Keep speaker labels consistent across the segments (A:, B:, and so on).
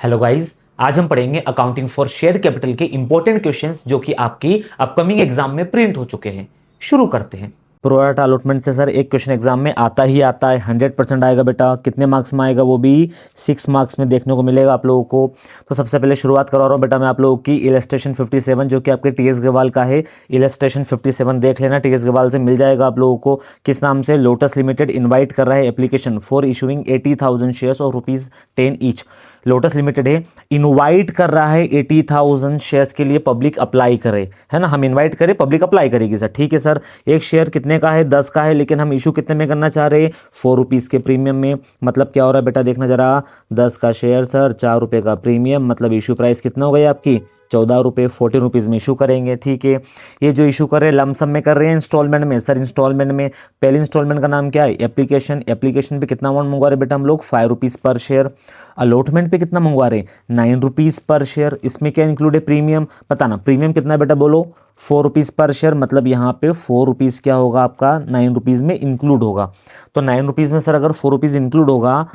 A: Hello guys, आज हम पढ़ेंगे अकाउंटिंग फॉर शेयर कैपिटल के इंपॉर्टेंट क्वेश्चंस जो कि आपकी अपकमिंग एग्जाम में प्रिंट हो चुके हैं। शुरू करते हैं। प्रोराटा अलॉटमेंट से सर एक क्वेश्चन एग्जाम में आता ही आता है, 100% आएगा बेटा। कितने मार्क्स में आएगा? वो भी 6 मार्क्स में देखने को मिलेगा आप लोगों को। तो सबसे पहले शुरुआत करवा रहा हूँ बेटा मैं आप लोगों की इलस्ट्रेशन 57 जो कि आपके टीएस गवाल का है। इलस्ट्रेशन 57 देख लेना, टीएस गवाल से मिल जाएगा आप लोगों को। किस नाम से? लोटस लिमिटेड इन्वाइट कर रहा है एप्लीकेशन फॉर इशूइंग 80,000 शेयर्स और ₹10 ईच। लोटस लिमिटेड है, इनवाइट कर रहा है 80,000 शेयर्स के लिए पब्लिक अप्लाई करे, है ना। हम इनवाइट करें, पब्लिक अप्लाई करेगी सर, ठीक है सर। एक शेयर कितने का है? 10 का है, लेकिन हम इशू कितने में करना चाह रहे हैं? ₹4 के प्रीमियम में। मतलब क्या हो रहा है बेटा, देखना जरा। 10 का शेयर सर, ₹4 का प्रीमियम, मतलब इशू प्राइस कितना हो गया आपकी? ₹14, ₹14 में इशू करेंगे, ठीक है। ये जो इशू कर रहे हैं लमसम में कर रहे हैं इंस्टॉलमेंट में सर। इंस्टॉलमेंट में पहले इंस्टॉलमेंट का नाम क्या है? एप्लीकेशन। एप्लीकेशन पे कितना अमाउंट मंगवा रहे बेटा हम लोग? ₹5 पर शेयर। अलॉटमेंट पे कितना मंगवा रहे हैं? ₹9 पर शेयर। इसमें क्या इंक्लूड है? प्रीमियम। पता ना प्रीमियम कितना है बेटा, बोलो। ₹4 पर शेयर, मतलब यहाँ पे ₹4 क्या होगा आपका? ₹9 में इंक्लूड होगा। तो ₹9 में सर अगर ₹4 इंक्लूड होगा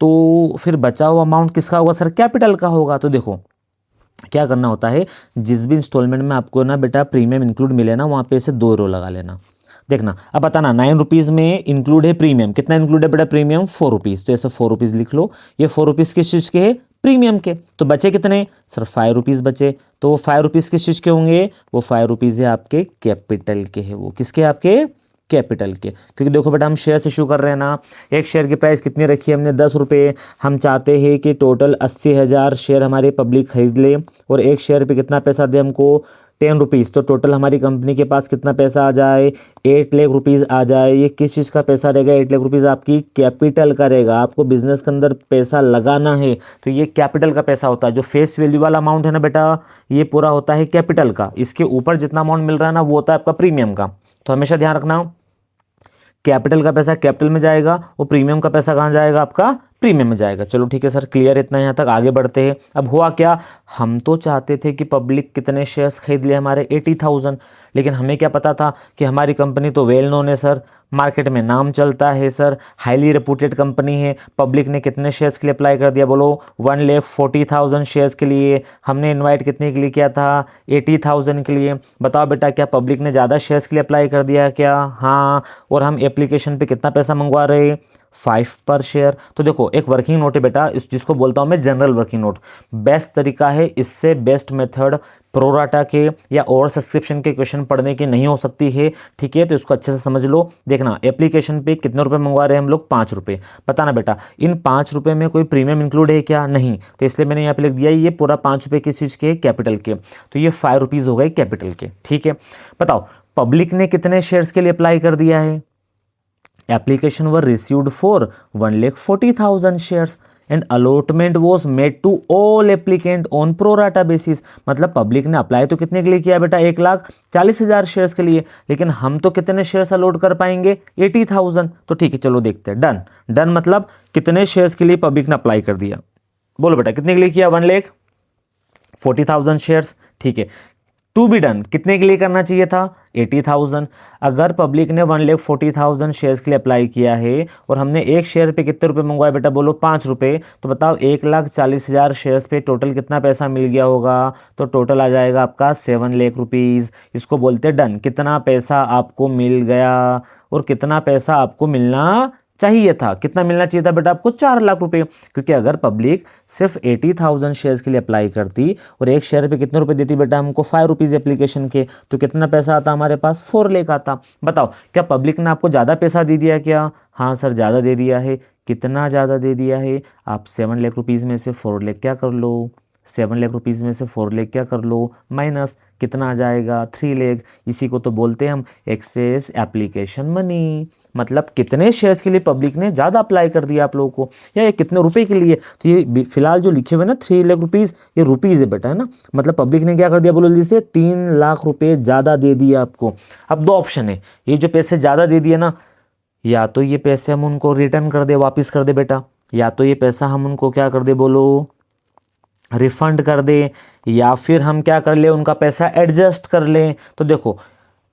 A: तो फिर बचा हुआ अमाउंट किसका होगा सर? कैपिटल का होगा। तो देखो क्या करना होता है, जिस भी इंस्टॉलमेंट में आपको ना बेटा प्रीमियम इंक्लूड मिले ना, वहाँ पे ऐसे 2 रो लगा लेना। देखना अब बताना, ₹9 में इंक्लूड है प्रीमियम। कितना इंक्लूड है बेटा प्रीमियम? ₹4। तो ऐसे ₹4 लिख लो। ये ₹4 किस चीज़ के है? प्रीमियम के। तो बचे कितने सर? ₹5 बचे। तो वो ₹5 किस चीज़ के होंगे? वो ₹5 है आपके कैपिटल के है। वो किसके? आपके कैपिटल के। क्योंकि देखो बेटा हम शेयर इशू कर रहे हैं ना, एक शेयर की प्राइस कितनी रखी है हमने? ₹10। हम चाहते हैं कि टोटल 80,000 शेयर हमारे पब्लिक खरीद ले, और एक शेयर पे कितना पैसा दे हमको? ₹10। तो टोटल हमारी कंपनी के पास कितना पैसा आ जाए? ₹8 लाख आ जाए। ये किस चीज़ का पैसा रहेगा? ₹8 लाख आपकी कैपिटल का रहेगा। आपको बिजनेस के अंदर पैसा लगाना है तो ये कैपिटल का पैसा होता है। जो फेस वैल्यू वाला अमाउंट है ना बेटा, ये पूरा होता है कैपिटल का। इसके ऊपर जितना अमाउंट मिल रहा है ना, वो होता है आपका प्रीमियम का। तो हमेशा ध्यान रखना, कैपिटल का पैसा कैपिटल में जाएगा, वो प्रीमियम का पैसा कहाँ जाएगा? आपका प्रीमियम में जाएगा। चलो ठीक है सर, क्लियर इतना, यहाँ तक। आगे बढ़ते हैं। अब हुआ क्या, हम तो चाहते थे कि पब्लिक कितने शेयर्स खरीद ले हमारे? 80,000। लेकिन हमें क्या पता था कि हमारी कंपनी तो वेल नोन है सर, मार्केट में नाम चलता है सर, हाईली रेपुटेड कंपनी है। पब्लिक ने कितने शेयर्स के लिए अप्लाई कर दिया? बोलो। 1,40,000 शेयर्स के लिए। हमने इन्वाइट कितने के लिए किया था? 80,000 के लिए। बताओ बेटा, क्या पब्लिक ने ज़्यादा शेयर्स के लिए अप्लाई कर दिया क्या? हाँ। और हम एप्लीकेशन पे कितना पैसा मंगवा रहे हैं? 5 पर शेयर। तो देखो एक वर्किंग नोट है बेटा, इस जिसको बोलता हूँ मैं जनरल वर्किंग नोट। बेस्ट तरीका है, इससे बेस्ट मेथड प्रोराटा के या ओवर सब्सक्रिप्शन के क्वेश्चन पढ़ने की नहीं हो सकती है, ठीक है। तो इसको अच्छे से समझ लो। देखना एप्लीकेशन पे कितने रुपए मंगवा रहे हैं हम लोग? ₹5। बताना बेटा इन ₹5 में कोई प्रीमियम इंक्लूड है क्या? नहीं। तो इसलिए मैंने यहाँ पे लिख दिया ये पूरा ₹5 किस चीज़ के? कैपिटल के। तो ये ₹5 हो गए कैपिटल के, ठीक है। बताओ पब्लिक ने कितने शेयर्स के लिए अप्लाई कर दिया है? Application were received for 1,40,000 shares and allotment was made to all applicant on pro rata basis। मतलब पब्लिक ने अप्लाई तो कितने के लिए किया बेटा? 1,40,000 शेयर्स के लिए, लेकिन हम तो कितने शेयर्स अलॉट कर पाएंगे? 80,000। तो ठीक है चलो देखते हैं। डन। डन मतलब कितने शेयर्स के लिए पब्लिक ने अप्लाई कर दिया? बोलो बेटा कितने के लिए किया? 1,40,000 शेयर्स, ठीक है। टू बी डन कितने के लिए करना चाहिए था? 80,000। अगर पब्लिक ने 1,40,000 शेयर्स के लिए अप्लाई किया है और हमने एक शेयर पे कितने रुपए मंगवाए बेटा? बोलो ₹5। तो बताओ 1,40,000 शेयर्स पे टोटल कितना पैसा मिल गया होगा? तो टोटल आ जाएगा आपका ₹7 लाख। इसको बोलते हैं डन। कितना पैसा आपको मिल गया और कितना पैसा आपको मिलना चाहिए था? कितना मिलना चाहिए था बेटा आपको? ₹4 लाख। क्योंकि अगर पब्लिक सिर्फ 80,000 शेयर्स के लिए अप्लाई करती और एक शेयर पे कितने रुपए देती बेटा हमको? ₹5 एप्लीकेशन के, तो कितना पैसा आता हमारे पास? 4 लाख आता। बताओ क्या पब्लिक ने आपको ज़्यादा पैसा दे दिया क्या? हाँ सर ज़्यादा दे दिया है। कितना ज़्यादा दे दिया है? आप ₹7 लाख में से 4 लाख क्या कर लो? ₹7 लाख में से 4 लाख क्या कर लो? माइनस कितना आ जाएगा? 3 लाख। इसी को तो बोलते हैं हम एक्सेस एप्लीकेशन मनी। मतलब कितने शेयर्स के लिए पब्लिक ने ज़्यादा अप्लाई कर दिया आप लोगों को, या ये कितने रुपए के लिए। तो ये फिलहाल जो लिखे हुए ना ₹3 लाख, ये रुपीज़ है बेटा, है ना। मतलब पब्लिक ने क्या कर दिया बोलो जल्दी से? ₹3 लाख ज़्यादा दे दिए आपको। अब 2 ऑप्शन है, ये जो पैसे ज़्यादा दे दिए ना, या तो ये पैसे हम उनको रिटर्न कर दे, वापस कर दे बेटा, या तो ये पैसा हम उनको क्या कर दे बोलो? रिफंड कर दे, या फिर हम क्या कर ले? उनका पैसा एडजस्ट कर लें। तो देखो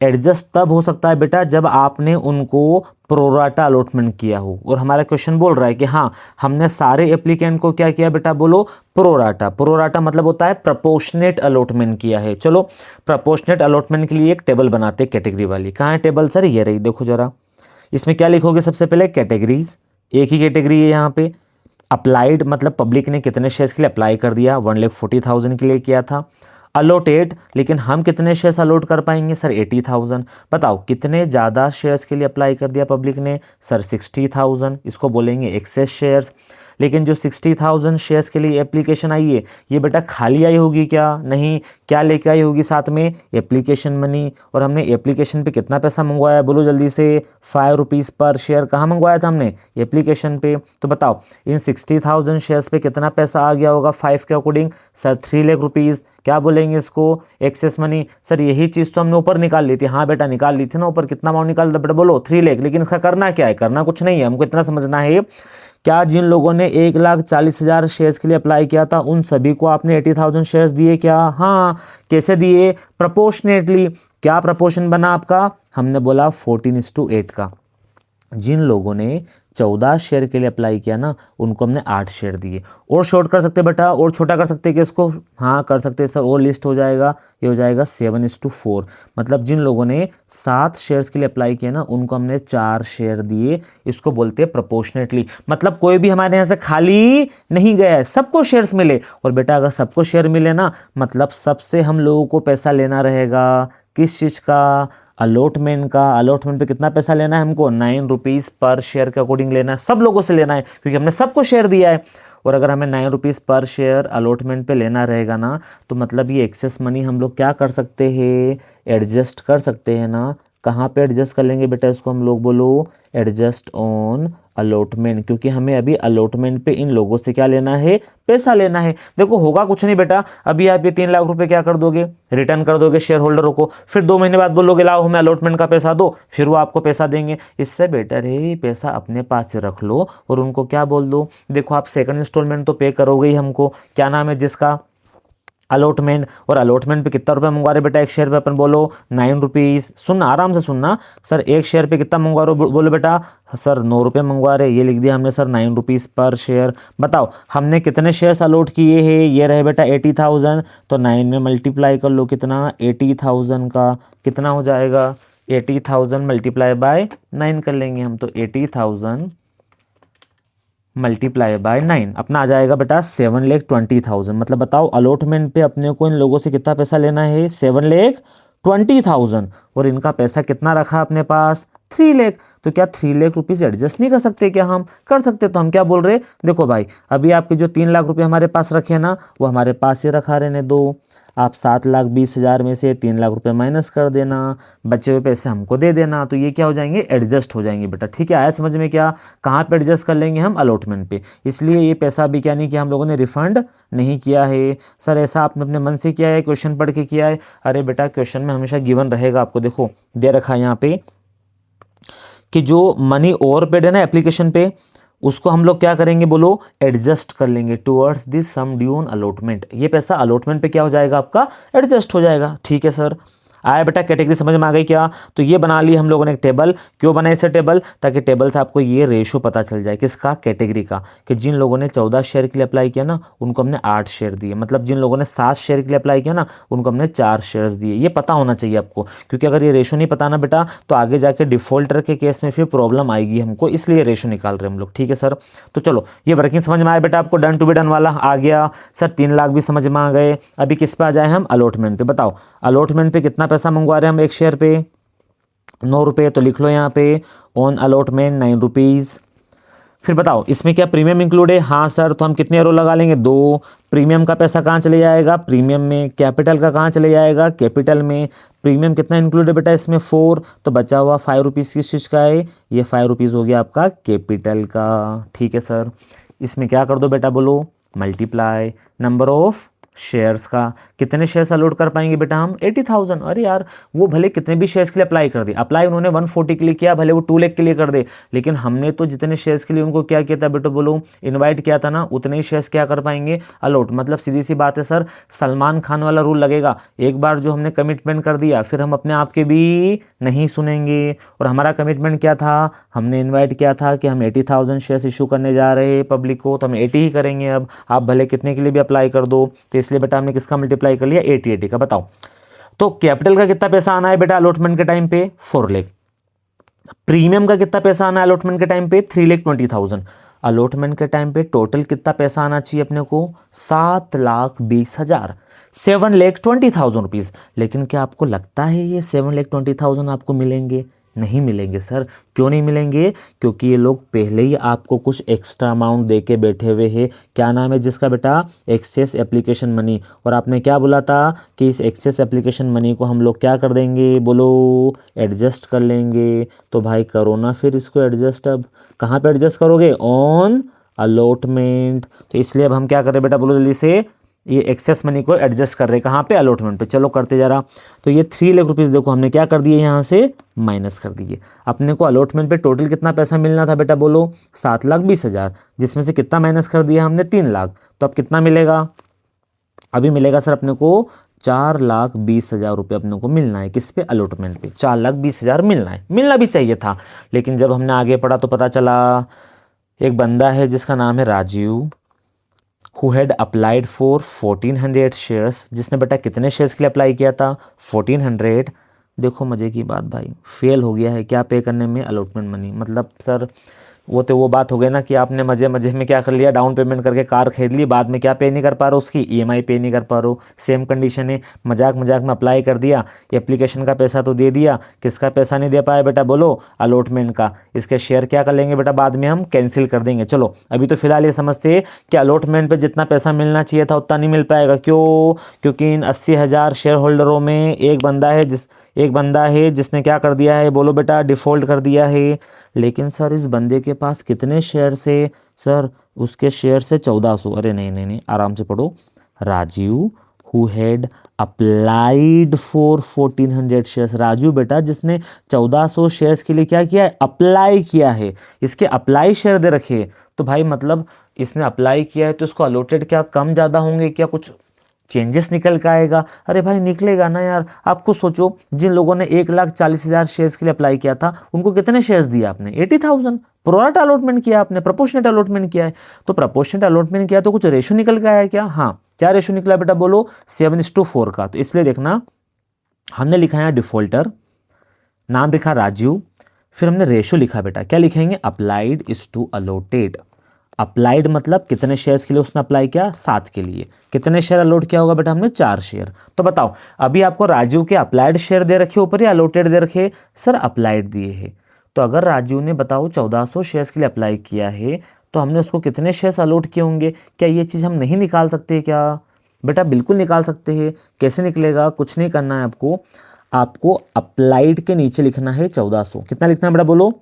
A: एडजस्ट तब हो सकता है बेटा जब आपने उनको प्रोराटा अलॉटमेंट किया हो। और हमारा क्वेश्चन बोल रहा है कि हाँ हमने सारे एप्लीकेंट को क्या किया बेटा, बोलो प्रोराटा। प्रोराटा मतलब होता है प्रपोर्शनेट अलॉटमेंट किया है। चलो प्रपोर्शनेट अलॉटमेंट के लिए एक टेबल बनाते हैं कैटेगरी वाली। कहाँ है टेबल सर, ये रही, देखो जरा। इसमें क्या लिखोगे, सबसे पहले कैटेगरीज, एक ही कैटेगरी है यहाँ पे। अप्लाइड मतलब पब्लिक ने कितने शेयर्स के लिए अप्लाई कर दिया, 1,40,000 के लिए किया था। अलोटेड, लेकिन हम कितने शेयर्स अलोट कर पाएंगे सर, 80,000। बताओ कितने ज़्यादा शेयर्स के लिए अप्लाई कर दिया पब्लिक ने सर, 60,000। इसको बोलेंगे एक्सेस शेयर्स। लेकिन जो 60,000 शेयर्स के लिए एप्लीकेशन आई है, ये बेटा खाली आई होगी क्या, नहीं। क्या लेके आई होगी साथ में, एप्लीकेशन मनी। और हमने एप्लीकेशन पे कितना पैसा मंगवाया, बोलो जल्दी से, 5 रुपीज़ पर शेयर। कहाँ मंगवाया था हमने, एप्लीकेशन पे। तो बताओ इन 60,000 शेयर्स पे कितना पैसा आ गया होगा 5 के अकॉर्डिंग सर, 3 लाख रुपीज़। क्या बोलेंगे इसको, एक्सेस मनी। सर यही चीज़ तो हमने ऊपर निकाल ली थी। हाँ बेटा निकाल ली थी ना ऊपर, कितना अमाउंट निकाल था बेटा, बोलो 3 लाख। लेकिन इसका करना क्या है, करना कुछ नहीं है, हमको इतना समझना है क्या जिन लोगों ने 1,40,000 शेयर्स के लिए अप्लाई किया था उन सभी को आपने 80,000 शेयर्स दिए क्या, हाँ। कैसे दिए, प्रोपोर्शनेटली। क्या प्रोपोर्शन बना आपका, हमने बोला 14:8 का। जिन लोगों ने 14 शेयर के लिए अप्लाई किया ना उनको हमने 8 शेयर दिए। और शॉर्ट कर सकते बेटा, और छोटा कर सकते कि इसको, हाँ कर सकते सर, और लिस्ट हो जाएगा, ये हो जाएगा 7:4। मतलब जिन लोगों ने 7 शेयर्स के लिए अप्लाई किया ना उनको हमने 4 शेयर दिए। इसको बोलते हैं प्रोपोर्शनेटली। मतलब कोई भी हमारे यहाँ से खाली नहीं गया है, सबको शेयर्स मिले। और बेटा अगर सबको शेयर मिले ना मतलब सबसे हम लोगों को पैसा लेना रहेगा, किस चीज़ का, अलॉटमेंट का। अलॉटमेंट पे कितना पैसा लेना है हमको, 9 रुपीज़ पर शेयर के अकॉर्डिंग लेना है, सब लोगों से लेना है क्योंकि हमने सबको शेयर दिया है। और अगर हमें 9 रुपीज़ पर शेयर अलॉटमेंट पे लेना रहेगा ना तो मतलब ये एक्सेस मनी हम लोग क्या कर सकते हैं, एडजस्ट कर सकते हैं ना। कहाँ पे एडजस्ट कर लेंगे बेटा इसको हम लोग, बोलो एडजस्ट ऑन अलॉटमेंट। क्योंकि हमें अभी अलॉटमेंट पे इन लोगों से क्या लेना है, पैसा लेना है। देखो होगा कुछ नहीं बेटा, अभी आप ये 3 लाख रुपए क्या कर दोगे, रिटर्न कर दोगे शेयर होल्डरों को। फिर 2 महीने बाद बोलोगे लाओ हमें अलॉटमेंट का पैसा दो, फिर वो आपको पैसा देंगे। इससे बेटर है पैसा अपने पास से रख लो और उनको क्या बोल दो, देखो आप सेकंड इंस्टॉलमेंट तो पे करोगे ही हमको, क्या नाम है जिसका, अलॉटमेंट। और अलॉटमेंट पे कितना रुपए मंगवा रहे बेटा एक शेयर पे, अपन बोलो 9 रुपीज़। सुनना आराम से सुनना सर, एक शेयर पे कितना मंगवा रहे हो, बोलो बेटा सर 9 रुपये मंगवा रहे, ये लिख दिया हमने सर 9 रुपीज़ पर शेयर। बताओ हमने कितने शेयर्स अलॉट किए हैं, ये रहे बेटा 80,000। तो 9 में मल्टीप्लाई कर लो, कितना 80,000 का कितना हो जाएगा, 80,000 मल्टीप्लाई बाय 9 कर लेंगे हम, तो 80,000 मल्टीप्लाई बाय 9 अपना आ जाएगा बेटा 7,20,000। मतलब बताओ अलॉटमेंट पे अपने को इन लोगों से कितना पैसा लेना है, 7,20,000। और इनका पैसा कितना रखा अपने पास, 3 लाख। तो क्या 3 लाख रुपीज़ एडजस्ट नहीं कर सकते क्या, हम कर सकते। तो हम क्या बोल रहे, देखो भाई अभी आपके जो 3 लाख रुपए हमारे पास रखे हैं ना वो हमारे पास ही रखा रहने दो। आप 7,20,000 में से 3 लाख रुपए माइनस कर देना, बचे हुए पैसे हमको दे देना। तो ये क्या हो जाएंगे, एडजस्ट हो जाएंगे बेटा। ठीक है, आया समझ में क्या, कहाँ पे एडजस्ट कर लेंगे हम, अलॉटमेंट पे। इसलिए ये पैसा भी क्या नहीं किया हम लोगों ने, रिफंड नहीं किया है। सर ऐसा आपने अपने मन से किया है, क्वेश्चन पढ़ के किया है। अरे बेटा क्वेश्चन में हमेशा गिवन रहेगा आपको, देखो दे रखा है यहाँ पे कि जो मनी ओवर पेड है ना एप्लीकेशन पे, उसको हम लोग क्या करेंगे, बोलो एडजस्ट कर लेंगे towards this sum due on allotment. ये पैसा अलॉटमेंट पे क्या हो जाएगा आपका, एडजस्ट हो जाएगा। ठीक है सर, आया बेटा, कैटेगरी समझ में आ गई क्या। तो ये बना ली हम लोगों ने एक टेबल। क्यों बनाए इसे टेबल, ताकि टेबल से आपको ये रेशो पता चल जाए, किसका, कैटेगरी का, कि जिन लोगों ने 14 शेयर के लिए अप्लाई किया ना उनको हमने 8 शेयर दिए। मतलब जिन लोगों ने 7 शेयर के लिए अप्लाई किया ना उनको हमने 4 शेयर्स दिए। ये पता होना चाहिए आपको, क्योंकि अगर ये रेशो नहीं पता ना बेटा तो आगे जाके डिफॉल्टर के केस में फिर प्रॉब्लम आएगी हमको, इसलिए रेशो निकाल रहे हैं हम लोग। ठीक है सर, तो चलो ये वर्किंग समझ में आया बेटा आपको, डन टू बी डन वाला आ गया। सर 3 लाख भी समझ में आ गए। अभी किस पे आ जाए हम, अलॉटमेंट पे। बताओ अलॉटमेंट पे कितना पैसा मंगवा रहे हैं हम एक शेयर पे, 9 रुपये। तो लिख लो यहाँ पे ऑन अलॉटमेंट 9 रुपीज़। फिर बताओ इसमें क्या प्रीमियम इंक्लूड है, हाँ सर। तो हम कितने एरो लगा लेंगे, 2। प्रीमियम का पैसा कहाँ चले जाएगा, प्रीमियम में। कैपिटल का कहाँ चले जाएगा, कैपिटल में। प्रीमियम कितना इंक्लूड है बेटा इसमें, 4। तो बचा हुआ 5 रुपीज़ किस चीज़ का है, ये 5 रुपीज़ हो गया आपका कैपिटल का। ठीक है सर, इसमें क्या कर दो बेटा, बोलो मल्टीप्लाई नंबर ऑफ शेयर्स का। कितने शेयर्स अलॉट कर पाएंगे बेटा हम? 80,000। अरे यार वो भले कितने भी शेयर्स के लिए अप्लाई कर दे, अप्लाई उन्होंने 140 के लिए किया, भले वो 2 लाख के लिए कर दे, लेकिन हमने तो जितने शेयर्स के लिए उनको क्या किया था बेटा बोलो, इन्वाइट किया था ना, उतने ही शेयर्स क्या कर पाएंगे? अलॉट। मतलब सीधी सी बात है सर, सलमान खान वाला रूल लगेगा, एक बार जो हमने कमिटमेंट कर दिया फिर हम अपने आप के भी नहीं सुनेंगे। और हमारा कमिटमेंट क्या था? हमने इन्वाइट किया था कि हम 80,000 शेयर्स इशू करने जा रहे हैं पब्लिक को, तो हम 80 ही करेंगे। अब आप भले कितने के लिए भी अप्लाई कर दो, तो इसलिए बेटा हमने किसका मल्टीप्लाई कर लिया? 80 का। बताओ तो कैपिटल का कितना पैसा आना है बेटा अलॉटमेंट के टाइम पे? 4 लाख। प्रीमियम का कितना पैसा आना है अलॉटमेंट के टाइम पे? 3,20,000। अलॉटमेंट के टाइम पे टोटल कितना पैसा आना चाहिए अपने को? 7,20,000, 7,20,000 रुपीज़। लेकिन क्या आपको लगता है ये 7,20,000 आपको मिलेंगे? नहीं मिलेंगे सर। क्यों नहीं मिलेंगे? क्योंकि ये लोग पहले ही आपको कुछ एक्स्ट्रा अमाउंट दे के बैठे हुए हैं। क्या नाम है जिसका बेटा? Excess application money. और आपने क्या बोला था कि इस एक्सेस एप्लीकेशन मनी को हम लोग क्या कर देंगे? बोलो, एडजस्ट कर लेंगे। तो भाई करो ना फिर इसको एडजस्ट। अब कहाँ पे एडजस्ट करोगे? On allotment. तो इसलिए अब हम क्या कर रहे हैं बेटा बोलो जल्दी से, ये एक्सेस मनी को एडजस्ट कर रहे हैं कहाँ पे? अलॉटमेंट पे। चलो करते जरा। तो ये 3 लाख रुपीज़ देखो हमने क्या कर दिए, यहाँ से माइनस कर दिए। अपने को अलॉटमेंट पे टोटल कितना पैसा मिलना था बेटा बोलो? 7,20,000, जिसमें से कितना माइनस कर दिया हमने? 3 लाख। तो अब कितना मिलेगा? अभी मिलेगा सर अपने को 4,20,000 रुपये अपने को मिलना है। किस पे? अलॉटमेंट पे 4,20,000 मिलना है। मिलना भी चाहिए था, लेकिन जब हमने आगे पढ़ा तो पता चला एक बंदा है जिसका नाम है Rajiv, who had applied for 1,400 shares. जिसने बेटा कितने शेयर्स के लिए अप्लाई किया था? 1,400। देखो मज़े की बात भाई, फेल हो गया है क्या पे करने में? Allotment money. मतलब सर वो तो वो बात हो गई ना कि आपने मज़े मज़े में क्या कर लिया, डाउन पेमेंट करके कार खरीद ली, बाद में क्या पे नहीं कर पा रहे हो, उसकी ईएमआई पे नहीं कर पा रहे हो। सेम कंडीशन है, मजाक मजाक में अप्लाई कर दिया, एप्लीकेशन का पैसा तो दे दिया, किसका पैसा नहीं दे पाया बेटा बोलो? अलॉटमेंट का। इसके शेयर क्या कर लेंगे बेटा? बाद में हम कैंसिल कर देंगे। चलो अभी तो फिलहाल ये समझते हैं कि अलॉटमेंट पर जितना पैसा मिलना चाहिए था उतना नहीं मिल पाएगा। क्यों? क्योंकि इन 80,000 शेयर होल्डरों में एक बंदा है जिसने क्या कर दिया है बोलो बेटा? डिफ़ॉल्ट कर दिया है। लेकिन सर इस बंदे के पास कितने शेयर से? सर उसके शेयर से 1,400। अरे नहीं नहीं नहीं, आराम से पढ़ो। Rajiv who had applied for 1,400 shares. Raju बेटा जिसने 1,400 शेयर्स के लिए क्या किया है? अप्लाई किया है। इसके अप्लाई शेयर दे रखे। तो भाई मतलब इसने अप्लाई किया है तो इसको अलॉटेड क्या कम ज़्यादा होंगे क्या? कुछ चेंजेस निकल के आएगा? अरे भाई निकलेगा ना यार। आप खुद सोचो, जिन लोगों ने 1,40,000 शेयर्स के लिए अप्लाई किया था उनको कितने शेयर्स दिए आपने? 80,000। प्रोरेट अलॉटमेंट किया आपने, प्रोपोर्शनेट अलॉटमेंट किया है। तो प्रोपोर्शनेट अलॉटमेंट किया तो कुछ रेशो निकल के आया क्या? हाँ, क्या रेशो निकला बेटा बोलो? 7:4 का। तो इसलिए देखना हमने लिखा है डिफॉल्टर, नाम लिखा राजू, फिर हमने रेशो लिखा बेटा, क्या लिखेंगे? Applied is to allotted. Applied मतलब कितने शेयर्स के लिए उसने अप्लाई किया? 7 के लिए। कितने शेयर अलॉट किया होगा बेटा हमने? 4 शेयर। तो बताओ अभी आपको राजू के अप्लाइड शेयर दे रखे ऊपर या अलॉटेड दे रखे? सर अप्लाइड दिए हैं। तो अगर राजू ने बताओ 1,400 शेयर्स के लिए अप्लाई किया है तो हमने उसको कितने शेयर्स अलॉट किए होंगे? क्या ये चीज़ हम नहीं निकाल सकते क्या? बेटा बिल्कुल निकाल सकते हैं। कैसे निकलेगा? कुछ नहीं करना है आपको अप्लाइड के नीचे लिखना है 1,400। कितना लिखना है बेटा बोलो?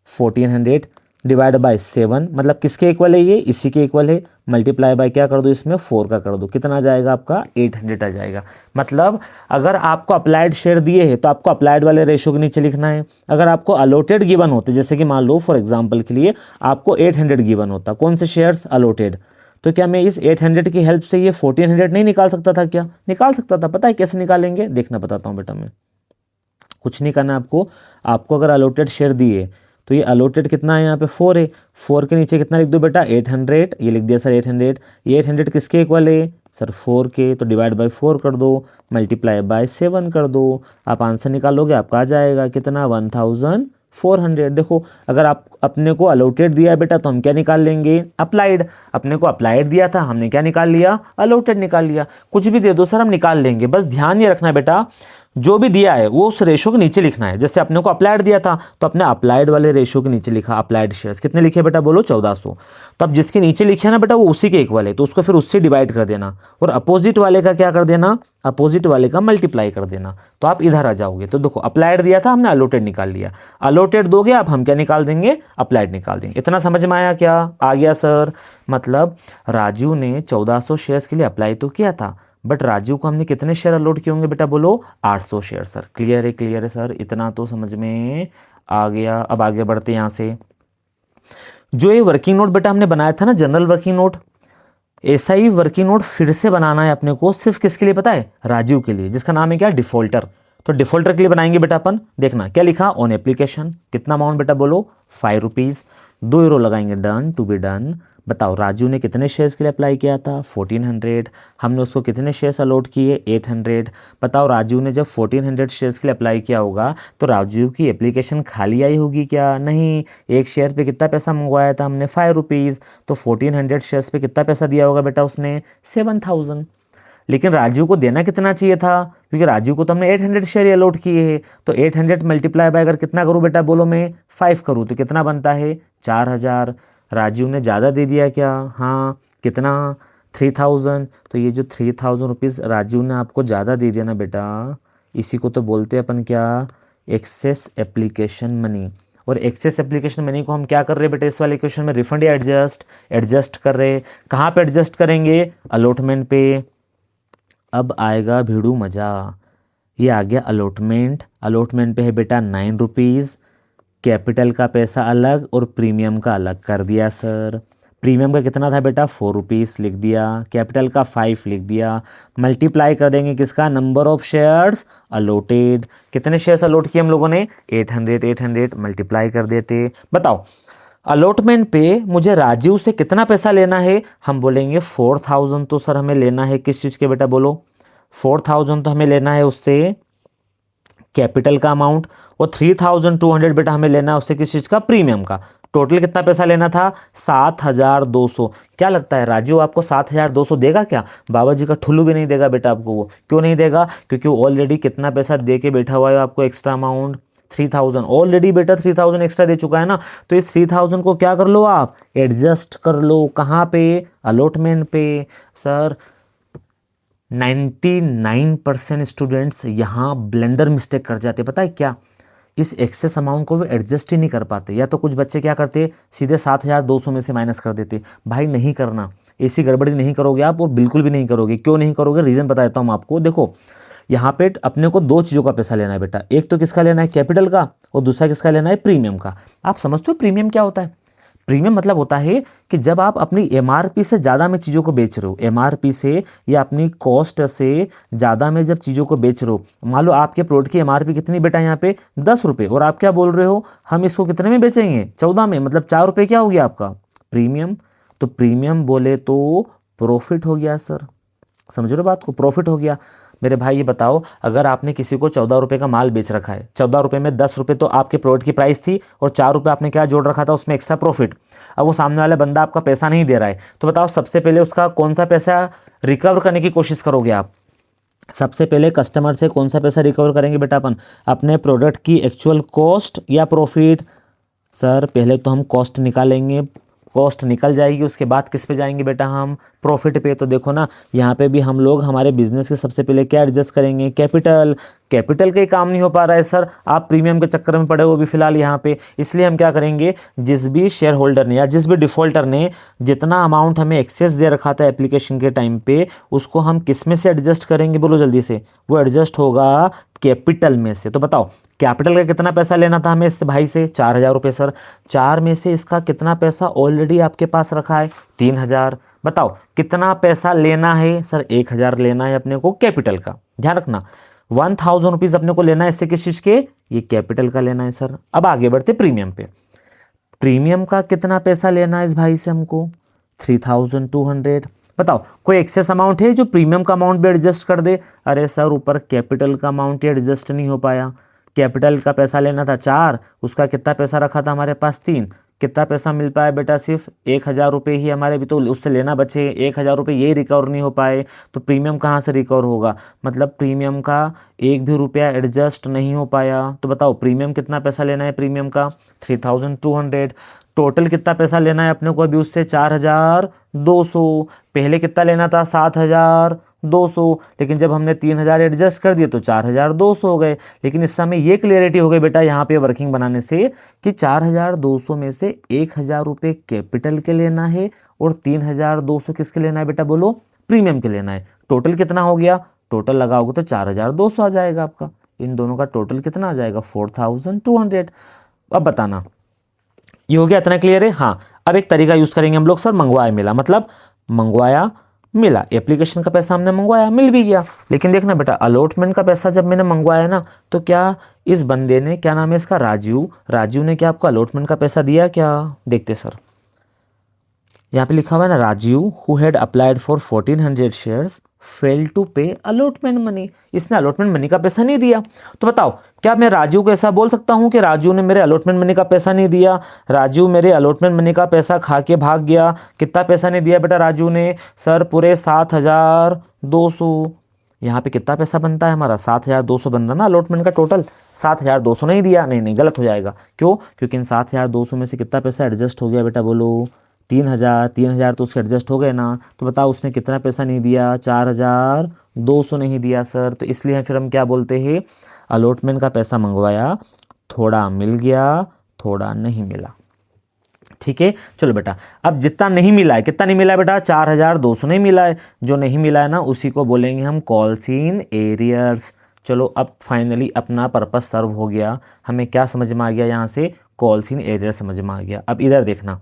A: 1,400 डिवाइड बाय 7, मतलब किसके इक्वल है ये? इसी के इक्वल है। मल्टीप्लाई बाय क्या कर दो इसमें? 4 का कर दो। कितना आ जाएगा आपका? 800 आ जाएगा। मतलब अगर आपको अप्लाइड शेयर दिए हैं तो आपको अप्लाइड वाले रेशो के नीचे लिखना है। अगर आपको अलॉटेड गिवन होते, जैसे कि मान लो फॉर एग्जाम्पल के लिए आपको 800 गिवन होता, कौन से शेयर्स? अलॉटेड, तो क्या मैं इस 800 की हेल्प से ये 1,400 नहीं निकाल सकता था क्या? निकाल सकता था। पता है कैसे निकालेंगे? देखना बताता हूँ बेटा मैं। कुछ नहीं करना आपको अगर अलॉटेड शेयर दिए तो ये अलॉटेड कितना है यहाँ पे? 4 है। 4 के नीचे कितना लिख दो बेटा? 800। ये लिख दिया सर 800। ये 800 किसके इक्वल है? सर 4 के। तो डिवाइड बाय 4 कर दो, मल्टीप्लाई बाय 7 कर दो। आप आंसर निकालोगे, आपका आ जाएगा कितना? 1,400। देखो अगर आप अपने को अलॉटेड दिया है बेटा तो हम क्या निकाल लेंगे? अप्लाइड। अपने को अप्लाइड दिया था, हमने क्या निकाल लिया? अलॉटेड निकाल लिया। कुछ भी दे दो सर हम निकाल लेंगे। बस ध्यान ये रखना बेटा, जो भी दिया है वो उस रेशो के नीचे लिखना है। जैसे अपने को अप्लाइड दिया था तो अपने अप्लाइड वाले रेशो के नीचे लिखा अप्लाइड शेयर्स, कितने लिखे बेटा बोलो 1400। तो अब जिसके नीचे लिखे ना बेटा वो उसी के इक्वल है, तो उसको फिर उससे डिवाइड कर देना और अपोजिट वाले का क्या कर देना, अपोजिट वाले का मल्टीप्लाई कर देना, तो आप इधर आ जाओगे। तो देखो अप्लाइड दिया था, हमने अलॉटेड निकाल लिया, अलॉटेड दोगे आप, हम क्या निकाल देंगे, अप्लाइड निकाल देंगे। इतना समझ में आया क्या, आ गया सर। मतलब राजू ने 1400 शेयर्स के लिए अप्लाई तो किया था, बट राजू को हमने कितने शेयर अलॉट किए होंगे बेटा बोलो 800 शेयर। सर क्लियर है सर, इतना तो समझ में आ गया। अब आगे बढ़ते हैं यहाँ से। जो ये वर्किंग नोट बेटा हमने बनाया था ना, जनरल वर्किंग नोट, ऐसा ही वर्किंग नोट फिर से बनाना है अपने को, सिर्फ किसके लिए पता है, राजू के लिए, जिसका नाम है क्या, डिफॉल्टर। तो डिफॉल्टर के लिए बनाएंगे बेटा अपन, देखना क्या लिखा, ऑन एप्लीकेशन, कितना अमाउंट बेटा बोलो 5 रुपीज़, 2 यूरो लगाएंगे, डन टू बी डन। बताओ राजू ने कितने शेयर्स के लिए अप्लाई किया था 1400, हमने उसको कितने शेयर्स अलॉट किए 800। बताओ राजू ने जब 1400 शेयर्स के लिए अप्लाई किया होगा तो राजू की एप्लीकेशन खाली आई होगी क्या, नहीं। एक शेयर पे कितना पैसा मंगवाया था हमने 5 रुपीज़, तो 1400 शेयर्स पे कितना पैसा दिया होगा बेटा उसने 7000। लेकिन राजू को देना कितना चाहिए था, क्योंकि राजू को तो हमने 800 शेयर अलॉट किए हैं, तो 800 मल्टीप्लाई बाय अगर कितना करूँ बेटा बोलो मैं 5 करूँ तो कितना बनता है 4000। राजू ने ज़्यादा दे दिया क्या, हाँ कितना 3000। तो ये जो 3000 रुपीज़ राजू ने आपको ज़्यादा दे दिया ना बेटा, इसी को तो बोलते हैं अपन क्या, एक्सेस एप्लीकेशन मनी। और एक्सेस एप्लीकेशन मनी को हम क्या कर रहे हैं बेटा इस वाले क्वेश्चन में, रिफंड या एडजस्ट कर रहे हैं। कहाँ पे एडजस्ट करेंगे, अलॉटमेंट पे। अब आएगा भिड़ू मजा, ये आ गया अलॉटमेंट पे है बेटा 9 रुपीज़, कैपिटल का पैसा अलग और प्रीमियम का अलग कर दिया सर। प्रीमियम का कितना था बेटा 4 रुपीज़ लिख दिया, कैपिटल का 5 लिख दिया, मल्टीप्लाई कर देंगे किसका, नंबर ऑफ शेयर्स अलॉटेड। कितने शेयर्स अलॉट किए हम लोगों ने 800 मल्टीप्लाई कर देते। बताओ अलॉटमेंट पे मुझे राजीव से कितना पैसा लेना है, हम बोलेंगे 4000। तो सर हमें लेना है किस चीज़ के बेटा बोलो 4000, तो हमें लेना है उससे कैपिटल का अमाउंट, और 3200 बेटा हमें लेना है उससे किस चीज़ का, प्रीमियम का। टोटल कितना पैसा लेना था 7200। क्या लगता है राजू आपको 7200 देगा क्या, बाबा जी का ठुल्लू भी नहीं देगा बेटा आपको वो। क्यों नहीं देगा, क्योंकि वो ऑलरेडी कितना पैसा दे के बैठा हुआ है आपको, एक्स्ट्रा अमाउंट 3000 ऑलरेडी बेटा 3000 एक्स्ट्रा दे चुका है ना। तो इस 3000 को क्या कर लो आप, एडजस्ट कर लो, कहाँ पे, अलॉटमेंट पे। सर 99% स्टूडेंट्स यहाँ ब्लेंडर मिस्टेक कर जाते, पता है क्या, इस एक्सेस अमाउंट को वो एडजस्ट ही नहीं कर पाते, या तो कुछ बच्चे क्या करते सीधे 7200 में से माइनस कर देते। भाई नहीं करना, ऐसी गड़बड़ी नहीं करोगे आप, और बिल्कुल भी नहीं करोगे। क्यों नहीं करोगे, रीज़न बता देता हूँ आपको। देखो यहाँ पे अपने को 2 चीज़ों का पैसा लेना है बेटा, एक तो किसका लेना है कैपिटल का, और दूसरा किसका लेना है प्रीमियम का। आप समझते हो प्रीमियम क्या होता है, प्रीमियम मतलब होता है कि जब आप अपनी एमआरपी से ज़्यादा में चीज़ों को बेच रहे हो, एमआरपी से या अपनी कॉस्ट से ज़्यादा में जब चीज़ों को बेच रहे हो। मान लो आपके प्रोडक्ट की एमआरपी कितनी बेटा यहाँ पे 10 रुपये, और आप क्या बोल रहे हो, हम इसको कितने में बेचेंगे 14 में, मतलब 4 रुपये क्या हो गया आपका प्रीमियम। तो प्रीमियम बोले तो प्रॉफिट हो गया सर, समझ रहे हो बात को, प्रॉफिट हो गया। मेरे भाई ये बताओ, अगर आपने किसी को 14 रुपये का माल बेच रखा है, 14 रुपये में 10 रुपये तो आपके प्रोडक्ट की प्राइस थी, और 4 रुपये आपने क्या जोड़ रखा था उसमें एक्स्ट्रा प्रॉफिट। अब वो सामने वाला बंदा आपका पैसा नहीं दे रहा है, तो बताओ सबसे पहले उसका कौन सा पैसा रिकवर करने की कोशिश करोगे आप, सबसे पहले कस्टमर से कौन सा पैसा रिकवर करेंगे बेटा अपन, अपने प्रोडक्ट की एक्चुअल कॉस्ट या प्रॉफिट। सर पहले तो हम कॉस्ट निकालेंगे, कॉस्ट निकल जाएगी, उसके बाद किस पे जाएंगे बेटा हम, प्रॉफिट पे। तो देखो ना यहाँ पे भी हम लोग हमारे बिजनेस के सबसे पहले क्या एडजस्ट करेंगे, कैपिटल। कैपिटल का ही काम नहीं हो पा रहा है सर, आप प्रीमियम के चक्कर में पड़े हो भी फिलहाल यहाँ पे, इसलिए हम क्या करेंगे, जिस भी शेयर होल्डर ने या जिस भी डिफॉल्टर ने जितना अमाउंट हमें एक्सेस दे रखा था एप्लीकेशन के टाइम पे, उसको हम किस में से एडजस्ट करेंगे, बोलो जल्दी से, वो एडजस्ट होगा कैपिटल में से। तो बताओ कैपिटल का कितना पैसा लेना था हमें इससे भाई से 4000 रुपये सर, 4 में से इसका कितना पैसा ऑलरेडी आपके पास रखा है 3000। बताओ कितना पैसा लेना है सर, 1000 लेना है अपने को कैपिटल का, ध्यान रखना 1000 रुपीज़ अपने को लेना है इससे किस चीज़ के, ये कैपिटल का लेना है सर। अब आगे बढ़ते प्रीमियम पे, प्रीमियम का कितना पैसा लेना है इस भाई से हमको 3200। बताओ कोई एक्सेस अमाउंट है जो प्रीमियम का अमाउंट भी एडजस्ट कर दे, अरे सर ऊपर कैपिटल का अमाउंट ही एडजस्ट नहीं हो पाया, कैपिटल का पैसा लेना था 4, उसका कितना पैसा रखा था हमारे पास 3, कितना पैसा मिल पाया बेटा, सिर्फ 1,000 रुपये ही हमारे भी, तो उससे लेना बचे 1,000 रुपये, यही रिकवर नहीं हो पाए, तो प्रीमियम कहाँ से रिकवर होगा, मतलब प्रीमियम का एक भी रुपया एडजस्ट नहीं हो पाया। तो बताओ प्रीमियम कितना पैसा लेना है, प्रीमियम का 3,200। टोटल कितना पैसा लेना है अपने को अभी उससे, 4,200। पहले कितना लेना था, 7,200, लेकिन जब हमने 3,000 एडजस्ट कर दिए तो 4,200 हो गए। लेकिन इस समय ये क्लियरिटी हो गई बेटा यहाँ पे वर्किंग बनाने से कि 4,200 में से 1,000 रुपये कैपिटल के लेना है और 3,200 किसके लेना है बेटा, बोलो, प्रीमियम के लेना है। टोटल कितना हो गया, टोटल लगाओगे तो 4,200 आ जाएगा आपका, इन दोनों का टोटल कितना आ जाएगा, 4,200। अब बताना ये हो गया, इतना क्लियर है। हाँ, अब एक तरीका यूज करेंगे हम लोग, सर मंगवाया मिला, मतलब मंगवाया मिला, एप्लीकेशन का पैसा हमने मंगवाया, मिल भी गया। लेकिन देखना बेटा, अलॉटमेंट का पैसा जब मैंने मंगवाया ना, तो क्या इस बंदे ने, क्या नाम है इसका, राजू ने क्या आपको अलॉटमेंट का पैसा दिया क्या, देखते सर। यहाँ पे लिखा हुआ है ना, Rajiv who had applied for 1,400 shares fail to pay allotment money, इसने अलॉटमेंट मनी का पैसा नहीं दिया। तो बताओ क्या मैं राजू को ऐसा बोल सकता हूँ कि राजू ने मेरे अलॉटमेंट मनी का पैसा नहीं दिया, राजू मेरे अलॉटमेंट मनी का पैसा खा के भाग गया। कितना पैसा नहीं दिया बेटा राजू ने, सर पूरे 7,200। यहाँ पे कितना पैसा बनता है हमारा, 7,200 बन रहा ना अलॉटमेंट का टोटल, 7,200 नहीं दिया, नहीं गलत हो जाएगा। क्यों, क्योंकि इन 7,200 में से कितना पैसा एडजस्ट हो गया बेटा, बोलो 3,000 तो उसके एडजस्ट हो गए ना। तो बताओ उसने कितना पैसा नहीं दिया, 4,200 नहीं दिया सर। तो इसलिए फिर हम क्या बोलते हैं, अलॉटमेंट का पैसा मंगवाया, थोड़ा मिल गया, थोड़ा नहीं मिला। ठीक है, चलो बेटा, अब जितना नहीं मिला है, कितना नहीं मिला है बेटा, 4,200 नहीं मिला है। जो नहीं मिला है ना, उसी को बोलेंगे हम कॉल्स इन एरियर्स। चलो अब फाइनली अपना पर्पस सर्व हो गया, हमें क्या समझ में आ गया यहाँ से, कॉल्स इन एरियर समझ में आ गया। अब इधर देखना,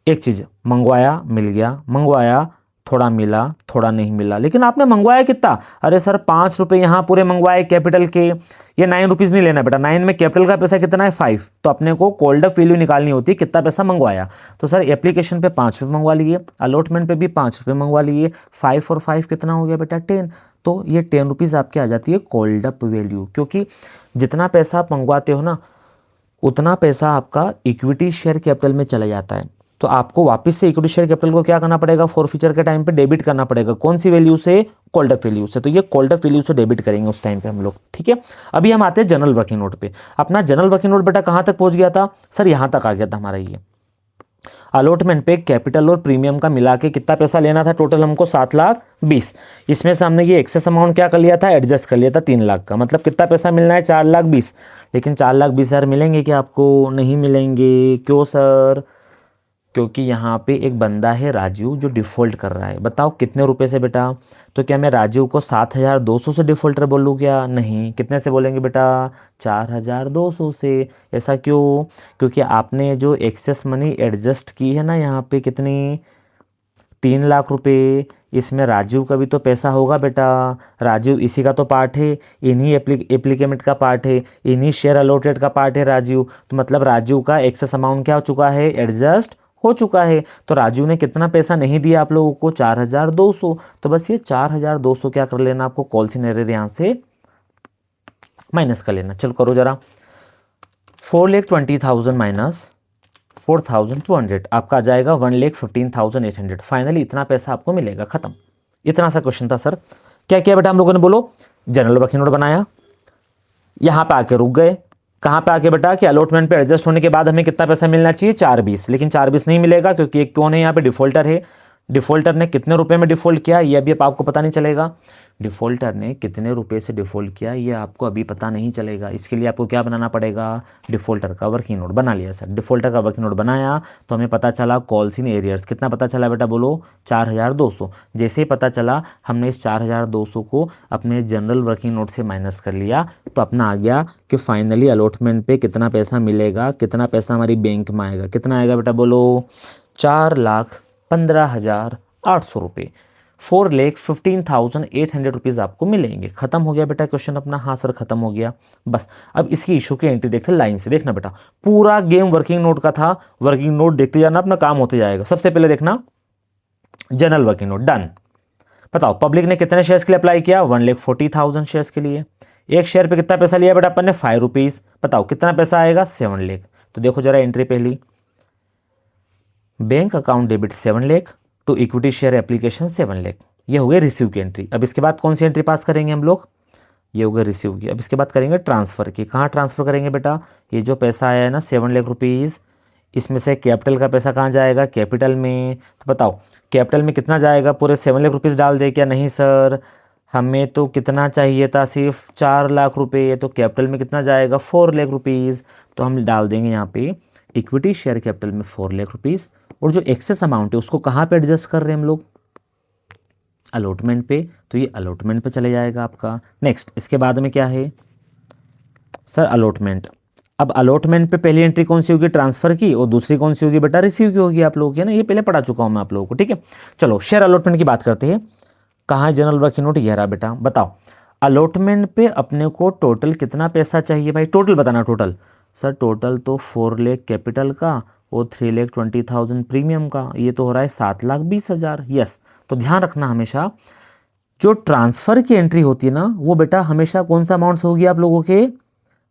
A: एक चीज़, मंगवाया मिल गया, मंगवाया थोड़ा मिला, थोड़ा नहीं मिला। लेकिन आपने मंगवाया कितना, अरे सर 5 रुपये यहाँ पूरे मंगवाए कैपिटल के, ये 9 रुपीज़ नहीं लेना बेटा, 9 में कैपिटल का पैसा कितना है, 5। तो अपने को कोल्ड अप वैल्यू निकालनी होती है, कितना पैसा मंगवाया। तो सर एप्लीकेशन पे 5 रुपये मंगवा लिए, अलॉटमेंट पे भी 5 रुपये मंगवा लिए, 5 और 5 कितना हो गया बेटा, 10। तो ये 10 रुपीज़ आपकी आ जाती है कोल्ड अप वैल्यू, क्योंकि जितना पैसा आप मंगवाते हो ना, उतना पैसा आपका इक्विटी शेयर कैपिटल में चला जाता है। तो आपको वापस से इक्विटी शेयर कैपिटल को क्या करना पड़ेगा, फॉरफीचर के टाइम पे डेबिट करना पड़ेगा। कौन सी वैल्यू से, कोल्ड अप वैल्यू से। तो ये कोल्ड अप वैल्यू से डेबिट करेंगे उस टाइम पे हम लोग। ठीक है, अभी हम आते हैं जनरल वर्किंग नोट पे। अपना जनरल वर्किंग नोट बेटा कहाँ तक पहुंच गया था, सर यहाँ तक आ गया था हमारा ये। अलॉटमेंट पे कैपिटल और प्रीमियम का मिला के कितना पैसा लेना था, टोटल हमको 7,20,000। इसमें से हमने ये एक्सेस अमाउंट क्या कर लिया था, एडजस्ट कर लिया था 3 लाख का, मतलब कितना पैसा मिलना है, 4,20,000। लेकिन 4,20,000 मिलेंगे क्या आपको, नहीं मिलेंगे। क्यों सर, क्योंकि यहाँ पे एक बंदा है राजू जो डिफ़ॉल्ट कर रहा है। बताओ कितने रुपए से बेटा, तो क्या मैं राजू को 7,200 से डिफ़ॉल्टर बोलूँ क्या, नहीं। कितने से बोलेंगे बेटा, 4,200 से। ऐसा क्यों, क्योंकि आपने जो एक्सेस मनी एडजस्ट की है ना यहाँ पे, कितनी, 3 लाख रुपए। इसमें राजू का भी तो पैसा होगा बेटा, राजू इसी का तो पार्ट है, इन्हीं एप्लीकेमेंट का पार्ट है, इन्हीं शेयर अलॉटेड का पार्ट है राजू। तो मतलब राजू का एक्सेस अमाउंट क्या हो चुका है, एडजस्ट हो चुका है। तो राजू ने कितना पैसा नहीं दिया आप लोगों को, 4,200। तो बस ये 4,200 क्या कर लेना आपको, कॉल्स इन एरियर यहाँ से माइनस कर लेना। चलो करो जरा, 4,20,000 माइनस 4,200 आपका आ जाएगा 1,15,800। फाइनली इतना पैसा आपको मिलेगा, खत्म। इतना सा क्वेश्चन था सर। क्या किया बेटा हम लोगों ने, बोलो, जनरल वर्किंग नोट बनाया, यहाँ पे आके रुक गए। कहाँ पे आके बेटा, कि अलॉटमेंट पे एडजस्ट होने के बाद हमें कितना पैसा मिलना चाहिए, 4,20,000। लेकिन 4,20,000 नहीं मिलेगा, क्योंकि एक कौन है यहाँ पे, डिफॉल्टर है। डिफॉल्टर ने कितने रुपए में डिफॉल्ट किया, ये अभी आपको पता नहीं चलेगा। डिफॉल्टर ने कितने रुपए से डिफॉल्ट किया, ये आपको अभी पता नहीं चलेगा। इसके लिए आपको क्या बनाना पड़ेगा, डिफॉल्टर का वर्किंग नोट बना लिया सर। डिफॉल्टर का वर्किंग नोट बनाया तो हमें पता चला कॉल्स इन एरियर्स कितना पता चला बेटा, बोलो, 4,200। जैसे ही पता चला, हमने इस 4,200 को अपने जनरल वर्किंग नोट से माइनस कर लिया, तो अपना आ गया कि फाइनली अलॉटमेंट पे कितना पैसा मिलेगा, कितना पैसा हमारी बैंक में आएगा। कितना आएगा बेटा, बोलो, 4,15,800 रुपये, 4,15,800 रुपीज़ आपको मिलेंगे। खत्म हो गया बेटा क्वेश्चन अपना। हाँ सर खत्म हो गया। बस अब इसकी इशू की एंट्री देखते लाइन से। देखना बेटा, पूरा गेम वर्किंग नोट का था, वर्किंग नोट देखते जाना, अपना काम होते जाएगा। सबसे पहले देखना जनरल वर्किंग नोट, डन। बताओ पब्लिक ने कितने शेयर्स के लिए अप्लाई किया, 1,40,000 शेयर्स के लिए। एक शेयर पे कितना पैसा लिया बेटा अपन ने, 5 रुपीज़। बताओ कितना पैसा आएगा, 7 लाख। तो देखो जरा एंट्री पहली, bank account debit 7 lakh to equity share application 7 lakh. ये हो गया रिसीव की एंट्री। अब इसके बाद कौन सी एंट्री पास करेंगे हम लोग, ये हो गया रिसीव की। अब इसके बाद करेंगे ट्रांसफ़र की। कहाँ ट्रांसफ़र करेंगे बेटा, ये जो पैसा आया है ना 7 लाख रुपीज़, इसमें से कैपिटल का पैसा कहाँ जाएगा, कैपिटल में। तो बताओ कैपिटल में कितना जाएगा, पूरे 7 लाख रुपीज़ डाल दे क्या, नहीं सर हमें तो कितना चाहिए था, सिर्फ 4 लाख रुपए, तो कैपिटल में कितना जाएगा 4 लाख रुपीज़। तो हम डाल देंगे यहाँ पे इक्विटी शेयर कैपिटल में 4 लाख रुपीज़, और जो एक्सेस अमाउंट है उसको कहाँ पे एडजस्ट कर रहे हैं हम लोग, अलॉटमेंट पे। तो ये अलॉटमेंट पे चले जाएगा आपका। नेक्स्ट इसके बाद में क्या है सर, अलॉटमेंट। अब अलॉटमेंट पे पहली एंट्री कौन सी होगी, ट्रांसफर की, और दूसरी कौन सी होगी बेटा, रिसीव की होगी आप लोगों की, है ना, ये पहले पढ़ा चुका हूँ मैं आप लोगों को, ठीक है। चलो शेयर अलॉटमेंट की बात करते हैं। कहाँ है जनरल वर्किंग नोट, ये रहा बेटा। बताओ अलॉटमेंट पे अपने को टोटल कितना पैसा चाहिए भाई, टोटल बताना। टोटल सर टोटल तो 4 लाख कैपिटल का और 3,20,000 प्रीमियम का, ये तो हो रहा है 7,20,000। यस, तो ध्यान रखना हमेशा जो ट्रांसफ़र की एंट्री होती है ना वो बेटा हमेशा कौन सा अमाउंट से होगी आप लोगों के,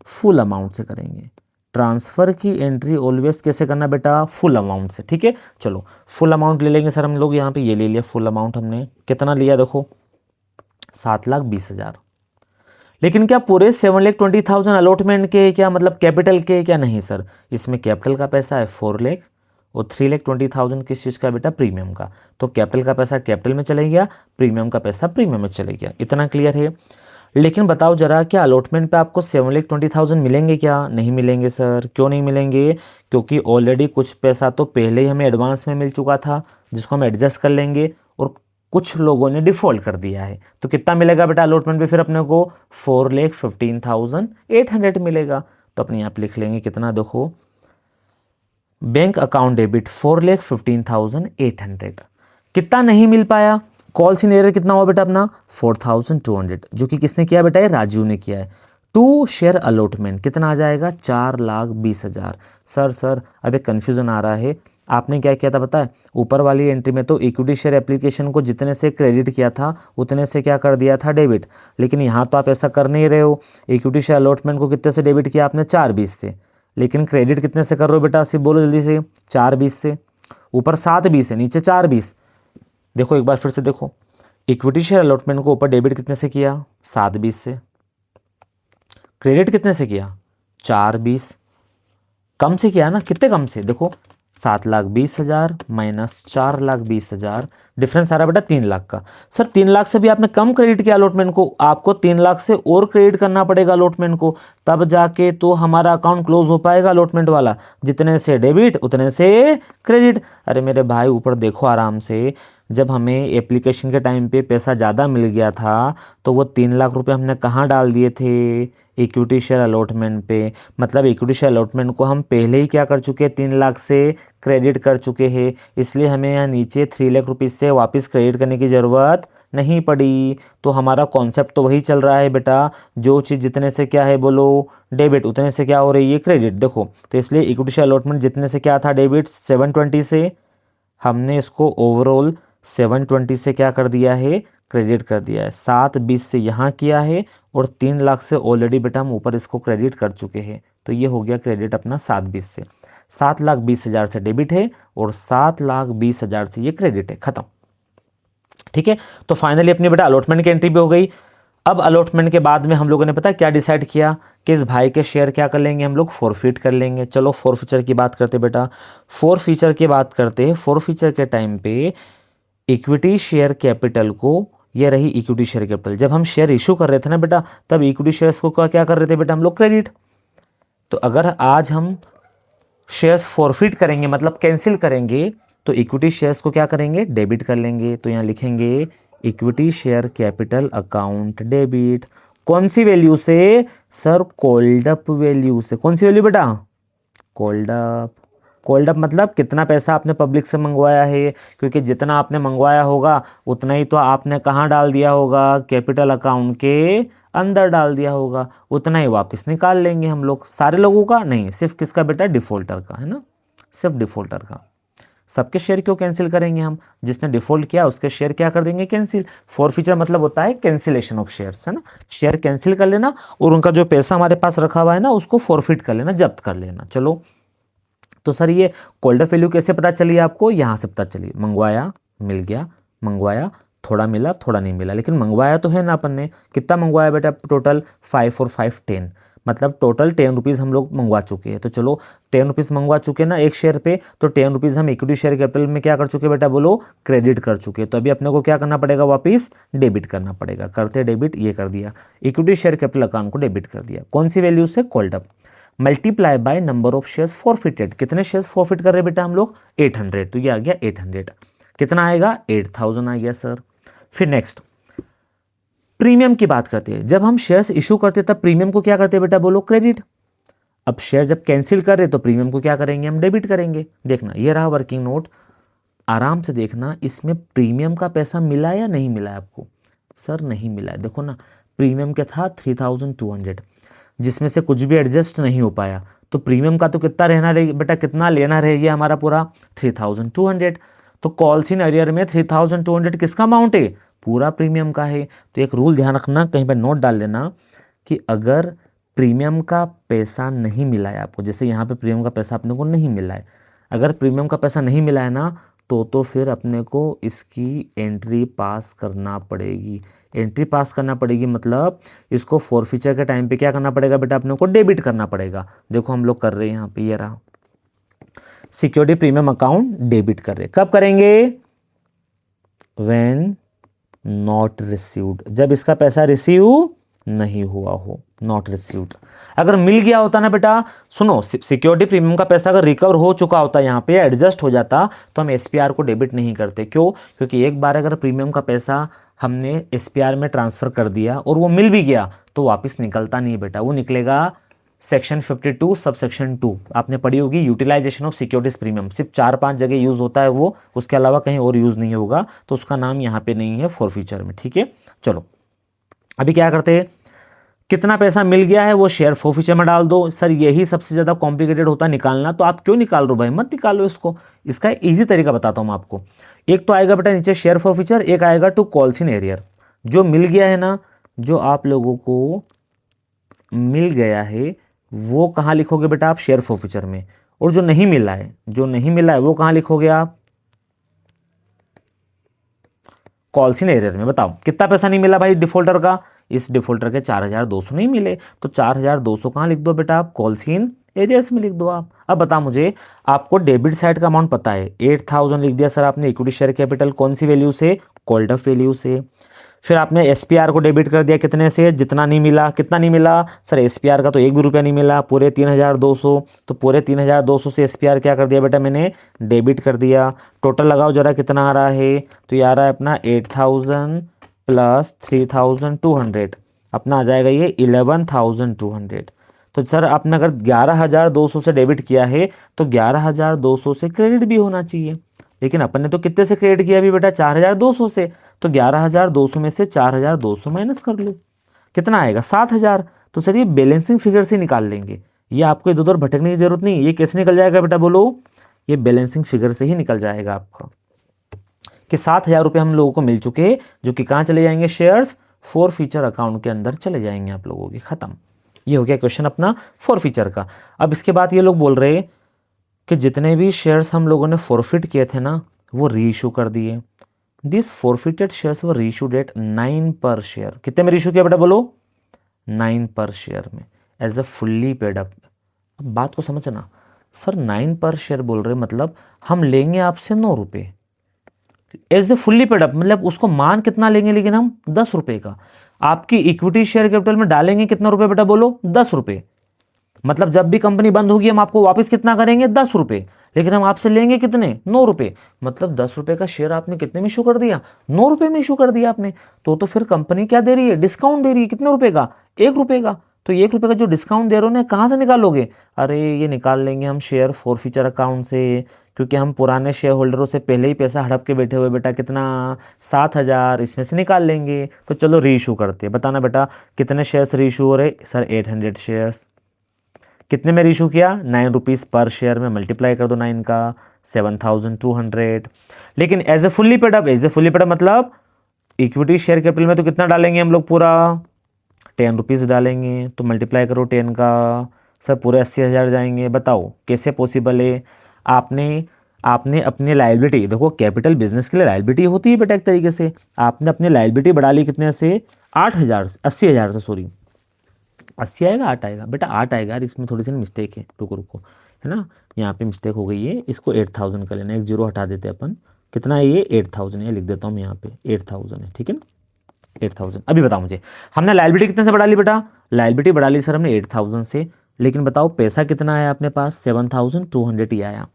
A: फुल अमाउंट से करेंगे। ट्रांसफ़र की एंट्री ऑलवेज कैसे करना बेटा, फुल अमाउंट से, ठीक है। चलो फुल अमाउंट ले लेंगे सर हम लोग, यहाँ पे ये ले लिया फुल अमाउंट, हमने कितना लिया देखो 7,20,000। लेकिन क्या पूरे 7,20,000 अलॉटमेंट के क्या, मतलब कैपिटल के क्या, नहीं सर, इसमें कैपिटल का पैसा है 4 लाख और 3,20,000 किस चीज़ का बेटा, प्रीमियम का। तो कैपिटल का पैसा कैपिटल में चले गया, प्रीमियम का पैसा प्रीमियम में चले गया। इतना क्लियर है। लेकिन बताओ जरा क्या अलॉटमेंट पे आपको 7,20,000 मिलेंगे क्या, नहीं मिलेंगे सर। क्यों नहीं मिलेंगे, क्योंकि ऑलरेडी कुछ पैसा तो पहले ही हमें एडवांस में मिल चुका था जिसको हम एडजस्ट कर लेंगे, और कुछ लोगों ने डिफ़ॉल्ट कर दिया है। तो कितना मिलेगा बेटा अलॉटमेंट पे फिर अपने को, 4,15,800 मिलेगा। तो अपने यहाँ पे लिख लेंगे कितना, देखो बैंक अकाउंट डेबिट 4,15,800। कितना नहीं मिल पाया, कॉल इन एरर कितना हुआ बेटा अपना 4,200, जो कि किसने किया बेटा, ये राजू ने किया है। टू शेयर अलॉटमेंट कितना आ जाएगा, 4,20,000। सर अब एक कन्फ्यूज़न आ रहा है, आपने क्या किया था पता है, ऊपर वाली एंट्री में तो इक्विटी शेयर एप्लीकेशन को जितने से क्रेडिट किया था उतने से क्या कर दिया था, डेबिट। लेकिन यहाँ तो आप ऐसा कर नहीं रहे हो, इक्विटी शेयर अलॉटमेंट को कितने से डेबिट किया आपने, 4,20 से, लेकिन क्रेडिट कितने से कर रहे हो बेटा, सिर्फ बोलो जल्दी से, 4,20 से। ऊपर 7,20 है, नीचे 4,20। देखो एक बार फिर से देखो, इक्विटी शेयर अलॉटमेंट को ऊपर डेबिट कितने से किया, 7,20 से, क्रेडिट कितने से किया, 4,20। कम से किया ना, कितने कम से, देखो 7,20,000 माइनस 4,20,000, डिफरेंस आ रहा है बेटा 3 लाख का। सर 3 लाख से भी आपने कम क्रेडिट किया अलॉटमेंट को, आपको 3 लाख से और क्रेडिट करना पड़ेगा अलॉटमेंट को, तब जाके तो हमारा अकाउंट क्लोज हो पाएगा अलॉटमेंट वाला। जितने से डेबिट उतने से क्रेडिट। अरे मेरे भाई ऊपर देखो आराम से, जब हमें एप्लीकेशन के टाइम पे पैसा ज़्यादा मिल गया था तो वो 3 लाख रुपए हमने कहाँ डाल दिए थे, इक्विटी शेयर अलॉटमेंट पे। मतलब इक्विटी शेयर अलॉटमेंट को हम पहले ही क्या कर चुके हैं, 3 लाख से क्रेडिट कर चुके हैं, इसलिए हमें यहाँ नीचे 3 लाख रुपीज़ से वापस क्रेडिट करने की ज़रूरत नहीं पड़ी। तो हमारा कॉन्सेप्ट तो वही चल रहा है बेटा, जो चीज़ जितने से क्या है बोलो डेबिट, उतने से क्या हो रही है क्रेडिट। देखो तो इसलिए इक्विटी शेयर अलॉटमेंट जितने से क्या था डेबिट 720 से, हमने इसको ओवरऑल 720 से क्या कर दिया है, क्रेडिट कर दिया है। 7,20 से यहाँ किया है और 3 लाख से ऑलरेडी बेटा हम ऊपर इसको क्रेडिट कर चुके हैं। तो ये हो गया क्रेडिट अपना 7,20 से। 7,20,000 से डेबिट है और 7,20,000 से ये क्रेडिट है, खत्म। ठीक है, तो फाइनली अपनी बेटा अलॉटमेंट की एंट्री भी हो गई। अब अलॉटमेंट के बाद में हम लोगों ने पता क्या डिसाइड किया कि इस भाई के शेयर क्या कर लेंगे हम लोग, फॉरफिट कर लेंगे। चलो फॉरफीचर की बात करते बेटा, फॉरफीचर की बात करते हैं। फॉरफीचर के टाइम पे इक्विटी शेयर कैपिटल को, ये रही इक्विटी शेयर कैपिटल, जब हम शेयर इशू कर रहे थे ना बेटा, तब इक्विटी शेयर्स को क्या कर रहे थे बेटा हम लोग, क्रेडिट। तो अगर आज हम शेयर्स फॉरफिट करेंगे मतलब कैंसिल करेंगे, तो इक्विटी शेयर्स को क्या करेंगे, डेबिट कर लेंगे। तो यहाँ लिखेंगे equity share capital account debit. कौन सी वैल्यू से सर, कॉल्ड अप वैल्यू से। कौन सी वैल्यू बेटा, कॉल्ड अप। कॉल्ड अप मतलब कितना पैसा आपने पब्लिक से मंगवाया है, क्योंकि जितना आपने मंगवाया होगा उतना ही तो आपने कहाँ डाल दिया होगा, कैपिटल अकाउंट के अंदर डाल दिया होगा, उतना ही वापस निकाल लेंगे हम लोग। सारे लोगों का नहीं, सिर्फ किसका बेटा, डिफॉल्टर का, है ना, सिर्फ डिफॉल्टर का। सबके शेयर क्यों कैंसिल करेंगे हम, जिसने डिफॉल्ट किया उसके शेयर क्या कर देंगे, कैंसिल। फॉरफीचर मतलब होता है कैंसिलेशन ऑफ शेयर्स, है ना, शेयर कैंसिल कर लेना और उनका जो पैसा हमारे पास रखा हुआ है ना उसको फॉरफिट कर लेना, जब्त कर लेना। चलो तो सर ये कोल्ड अप वैल्यू कैसे पता चली आपको, यहाँ से पता चली, मंगवाया मिल गया, मंगवाया थोड़ा मिला थोड़ा नहीं मिला, लेकिन मंगवाया तो है ना अपन ने, कितना मंगवाया बेटा टोटल 5 और 5 10, मतलब टोटल 10 रुपीज़ हम लोग मंगवा चुके हैं। तो चलो 10 रुपीज़ मंगवा चुके ना एक शेयर पे, तो 10 रुपीज़ हम इक्विटी शेयर कैपिटल में क्या कर चुके बेटा बोलो, क्रेडिट कर चुके। तो अभी अपने को क्या करना पड़ेगा, वापस डेबिट करना पड़ेगा। करते डेबिट, ये कर दिया, इक्विटी शेयर कैपिटल अकाउंट को डेबिट कर दिया। कौन सी वैल्यू से, called up, multiply by number of shares forfeited. कितने शेयर्स फॉरफिट कर रहे बेटा हम लोग, 800, तो ये आ गया 800। कितना आएगा, 8000 आ गया सर। फिर नेक्स्ट प्रीमियम की बात करते हैं। जब हम शेयर्स इशू करते तब प्रीमियम को क्या करते हैं बेटा बोलो, क्रेडिट। अब शेयर जब कैंसिल कर रहे तो प्रीमियम को क्या करेंगे, हम डेबिट करेंगे। देखना ये रहा वर्किंग नोट, आराम से देखना, इसमें प्रीमियम का पैसा मिला या नहीं मिला है आपको, सर नहीं मिला है। देखो ना प्रीमियम क्या था 3200, जिसमें से कुछ भी एडजस्ट नहीं हो पाया, तो प्रीमियम का तो कितना रहना रहे बेटा, कितना लेना रहेगा हमारा पूरा 3200। तो कॉल्स इन अरियर में 3200 किसका अमाउंट है, पूरा प्रीमियम का है। तो एक रूल ध्यान रखना, कहीं पर नोट डाल लेना कि अगर प्रीमियम का पैसा नहीं मिला है आपको, जैसे यहाँ पे प्रीमियम का पैसा अपने को नहीं मिला है, अगर प्रीमियम का पैसा नहीं मिला है ना, तो फिर अपने को इसकी एंट्री पास करना पड़ेगी। एंट्री पास करना पड़ेगी मतलब इसको फॉरफीचर के टाइम पे क्या करना पड़ेगा बेटा, अपने को डेबिट करना पड़ेगा। देखो हम लोग कर रहे हैं यहाँ पे, ये रहा सिक्योरिटी प्रीमियम अकाउंट डेबिट कर रहे। कब करेंगे, व्हेन नॉट रिसीव्ड, जब इसका पैसा रिसीव नहीं हुआ हो, नॉट रिसीव्ड। अगर मिल गया होता ना बेटा, सुनो सिक्योरिटी प्रीमियम का पैसा अगर रिकवर हो चुका होता, यहाँ पे एडजस्ट हो जाता, तो हम एसपीआर को डेबिट नहीं करते। क्यों, क्योंकि एक बार अगर प्रीमियम का पैसा हमने एसपीआर में ट्रांसफर कर दिया और वो मिल भी गया तो वापस निकलता नहीं बेटा, वो निकलेगा सेक्शन 52 सब सेक्शन 2 आपने पढ़ी होगी, यूटिलाइजेशन ऑफ सिक्योरिटीज प्रीमियम। सिर्फ 4-5 जगह यूज होता है वो, उसके अलावा कहीं और यूज नहीं होगा, तो उसका नाम यहाँ पे नहीं है फॉरफीचर में। ठीक है, चलो अभी क्या करते हैं, कितना पैसा मिल गया है वो शेयर फॉरफीचर में डाल दो। सर यही सबसे ज़्यादा कॉम्प्लिकेटेड होता है निकालना, तो आप क्यों निकाल रहे हो भाई, मत निकालो इसको। इसका ईजी तरीका बताता हूँ आपको। एक तो आएगा बेटा नीचे शेयर फॉरफीचर, एक आएगा टू कॉल्स इन एरियर। जो मिल गया है ना, जो आप लोगों को मिल गया है वो कहाँ लिखोगे बेटा आप, शेयर फॉरफीचर में। और जो नहीं मिला है, जो नहीं मिला है वो कहाँ लिखोगे आप, कॉल्स इन एरियर में। बताओ कितना पैसा नहीं मिला भाई डिफॉल्टर का, इस डिफॉल्टर के 4200 नहीं मिले, तो 4200 कहाँ लिख दो बेटा आप, कॉल्स इन एरियर्स में लिख दो आप। अब बता मुझे, आपको डेबिट साइड का अमाउंट पता है 8000 लिख दिया सर आपने इक्विटी शेयर कैपिटल, कौन सी वैल्यू से, कॉल्ड अप वैल्यू से। फिर आपने एसपीआर को डेबिट कर दिया कितने से, जितना नहीं मिला। कितना नहीं मिला सर, एसपीआर का तो 1 भी रुपया नहीं मिला, पूरे 3200। तो पूरे 3200 से एसपीआर क्या कर दिया बेटा मैंने, डेबिट कर दिया। टोटल लगाओ जरा कितना आ रहा है, तो ये आ रहा है अपना 8000 प्लस 3200, अपना आ जाएगा ये 11200। तो सर आपने अगर 11200 से डेबिट किया है तो 11200 से क्रेडिट भी होना चाहिए, लेकिन अपन ने तो कितने से क्रेडिट किया अभी बेटा, 4200 से। तो 11200 में से 4200 माइनस कर लो, कितना आएगा 7000। तो सर ये बैलेंसिंग फिगर से निकाल लेंगे, ये आपको इधर उधर भटकने की जरूरत नहीं। ये कैसे निकल जाएगा बेटा बोलो, ये बैलेंसिंग फिगर से ही निकल जाएगा आपका, कि 7000 रुपये हम लोगों को मिल चुके हैं, जो कि कहाँ चले जाएंगे, शेयर्स फॉरफीचर अकाउंट के अंदर चले जाएंगे आप लोगों की। खत्म, ये हो गया क्वेश्चन अपना फॉरफीचर का। अब इसके बाद ये लोग बोल रहे हैं कि जितने भी शेयर्स हम लोगों ने फॉरफिट किए थे ना, वो रीइशू कर दिए। This forfeited shares were reissued at 9 पर शेयर। कितने में रीइशू किया बेटा बोलो, 9 पर शेयर में, as a fully paid up. अब बात को समझना सर, 9 पर शेयर बोल रहे मतलब हम लेंगे आपसे 9 रुपये, as a fully paid up मतलब उसको मान कितना लेंगे, लेकिन हम 10 रुपये का। आपकी इक्विटी शेयर कैपिटल में डालेंगे कितना रुपए बेटा बोलो, 10 रुपये। मतलब जब भी कंपनी बंद होगी हम आपको वापस कितना करेंगे, 10 रुपये, लेकिन हम आपसे लेंगे कितने, 9 रुपये। मतलब 10 रुपये का शेयर आपने कितने में इशू कर दिया, 9 रुपये में इशू कर दिया आपने। तो फिर कंपनी क्या दे रही है, डिस्काउंट दे रही है, कितने रुपए का, 1 रुपये का। तो 1 रुपये का जो डिस्काउंट दे रहे हो ना, कहाँ से निकालोगे, अरे ये निकाल लेंगे हम शेयर फॉरफीचर अकाउंट से, क्योंकि हम पुराने शेयर होल्डरों से पहले ही पैसा हड़प के बैठे हुए बेटा, कितना 7000, इसमें से निकाल लेंगे। तो चलो रीइशू करते हैं। बताना बेटा कितने शेयर्स रीइशू हो रहे, सर 800 शेयर्स। कितने में रीइशू किया, 9 रुपीज़ पर शेयर में, मल्टीप्लाई कर दो 9 का, 7200। लेकिन as a fully paid up, as a fully paid up मतलब इक्विटी शेयर कैपिटल में तो कितना डालेंगे हम लोग, पूरा 10 रुपीज़ डालेंगे। तो मल्टीप्लाई करो 10 का, सर पूरे 80,000 जाएंगे, बताओ कैसे पॉसिबल है। आपने आपने अपनी लायबिलिटी, देखो कैपिटल बिजनेस के लिए लायबिलिटी होती है बेटा एक तरीके से, आपने अपनी लायबिलिटी बढ़ा ली कितने से, 8,000 से, 80,000 से, सॉरी 80 आएगा 8 आएगा बेटा, 8 आएगा यार, इसमें थोड़ी सी मिस्टेक है, रुको रुको, है ना, यहाँ पे मिस्टेक हो गई है, इसको 8,000 कर लेना, एक जीरो हटा देते हैं अपन, कितना है ये 8,000 है, लिख देता हूँ मैं यहाँ पे 8,000 है, ठीक है ना 8,000। अभी बताओ मुझे, हमने लायबिलिटी कितने से बढ़ा ली बेटा, लायबिलिटी बढ़ा ली सर हमने 8,000 से, लेकिन बताओ पैसा कितना आया अपने पास, 7,200 ही आया,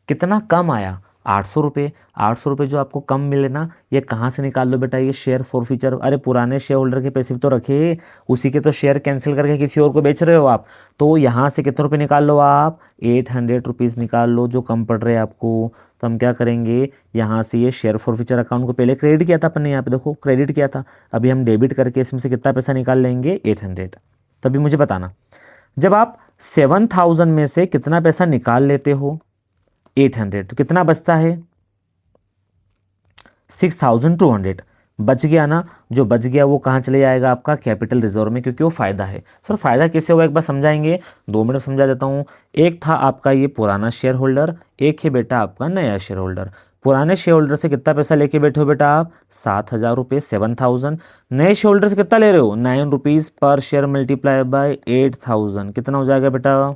A: कितना कम आया, 800 रुपये। 800 रुपये जो आपको कम मिले ना, ये कहाँ से निकाल लो बेटा, ये शेयर फॉरफीचर, अरे पुराने शेयर होल्डर के पैसे भी तो रखे, उसी के तो शेयर कैंसिल करके किसी और को बेच रहे हो आप, तो यहाँ से कितने रुपये निकाल लो आप, 800 रुपीज़ निकाल लो जो कम पड़ रहे हैं आपको। तो हम क्या करेंगे, यहाँ से ये शेयर फॉरफीचर अकाउंट को पहले क्रेडिट किया था अपन ने, यहाँ पे देखो क्रेडिट किया था, अभी हम डेबिट करके इसमें से कितना पैसा निकाल लेंगे, 800। तभी मुझे बताना, जब आप 7,000 में से कितना पैसा निकाल लेते हो, 800, तो कितना बचता है, 6,200 बच गया ना, जो बच गया वो कहाँ चले जाएगा आपका कैपिटल रिजर्व में, क्योंकि वो फ़ायदा है। सर फ़ायदा कैसे होगा एक बार समझाएंगे, 2 मिनट समझा देता हूँ। एक था आपका ये पुराना शेयर होल्डर, एक है बेटा आपका नया शेयर होल्डर। पुराने शेयर होल्डर से कितना पैसा लेके बैठे हो बेटा आप, 7,000 रुपये, 7,000। नए शेयर होल्डर से कितना ले रहे हो, 9 रुपीज़ पर शेयर मल्टीप्लाई बाय 8,000, कितना हो जाएगा बेटा,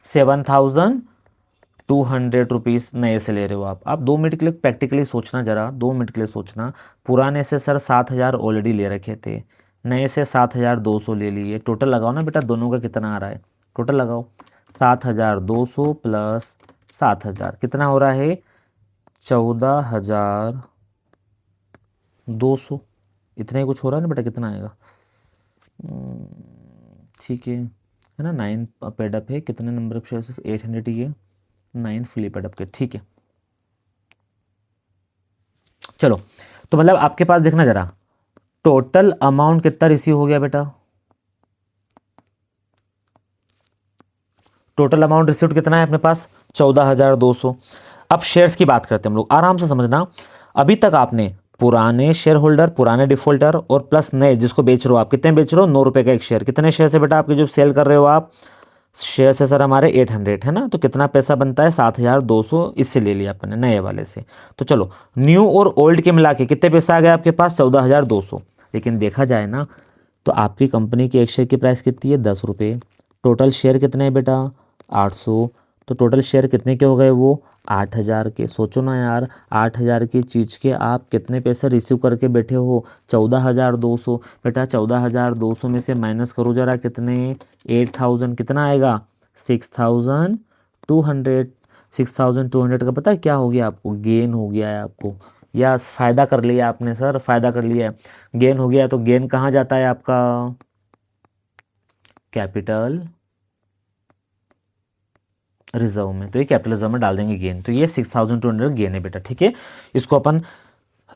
A: 7,200 नए से ले रहे हो आप 2 मिनट के लिए प्रैक्टिकली सोचना, जरा 2 मिनट के लिए सोचना। पुराने से सर 7,000 ऑलरेडी ले रखे थे, नए से 7,200 ले लिए, टोटल लगाओ ना बेटा दोनों का कितना आ रहा है, टोटल लगाओ, 7,200 प्लस 7,000 कितना हो रहा है, 14,200, इतना ही कुछ हो रहा है ना बेटा, कितना आएगा, ठीक है ना, 9 पेडअप है, कितने नंबर ऑफ शेयर्स, 800 ही है, 9 फुली पेडअप के, ठीक है। चलो तो मतलब आपके पास देखना जरा, टोटल अमाउंट कितना रिसीव हो गया बेटा, टोटल अमाउंट रिसीव्ड कितना है अपने पास, 14,200। अब शेयर्स की बात करते हैं हम लोग, आराम से समझना। अभी तक आपने पुराने शेयर होल्डर, पुराने डिफॉल्टर और प्लस नए जिसको बेच रहे हो आप, कितने बेच रहे हो, 9 रुपये का एक शेयर, कितने शेयर से बेटा आपके जो सेल कर रहे हो आप, शेयर से सर हमारे 800 है ना, तो कितना पैसा बनता है, 7,200 इससे ले लिया अपन ने नए वाले से। तो चलो न्यू और ओल्ड के मिला के कितने पैसा आ गया आपके पास, 14,200। लेकिन देखा जाए ना तो आपकी कंपनी की एक शेयर की प्राइस कितनी है, 10 रुपये, टोटल शेयर कितने हैं बेटा, 800, तो टोटल शेयर कितने के हो गए वो, 8,000 के। सोचो ना यार, 8,000 की चीज़ के आप कितने पैसे रिसीव करके बैठे हो, 14,200। बेटा 14,200 में से माइनस करो जरा कितने, 8,000, कितना आएगा, 6,200। 6,200 का पता है क्या हो गया आपको, गेन हो गया है आपको, या फ़ायदा कर लिया आपने सर, फ़ायदा कर लिया है, गेन हो गया है। तो गेन कहाँ जाता है आपका, कैपिटल रिजर्व में, तो ये कैपिटल रिजर्व में डाल देंगे गेन, तो ये 6,200 गेन है बेटा, ठीक है। इसको अपन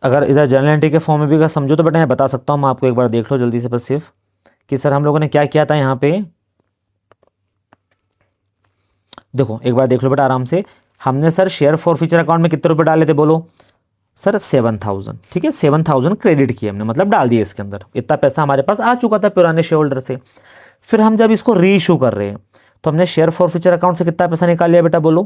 A: अगर इधर जर्नल एंट्री के फॉर्म में भी अगर समझो तो बेटा मैं बता सकता हूँ, मैं आपको एक बार देख लो जल्दी से बस सिर्फ, कि सर हम लोगों ने क्या किया था यहाँ पे, देखो एक बार देख लो बेटा आराम से, हमने sir share for future account में कितने रुपए डाले थे बोलो, सर 7,000, ठीक है, 7,000 क्रेडिट किए हमने, मतलब डाल दिए इसके अंदर, इतना पैसा हमारे पास आ चुका था पुराने शेयर होल्डर से। फिर हम जब इसको री इशू कर रहे हैं तो हमने शेयर फॉर फ्यूचर अकाउंट से कितना पैसा निकाल लिया बेटा बोलो,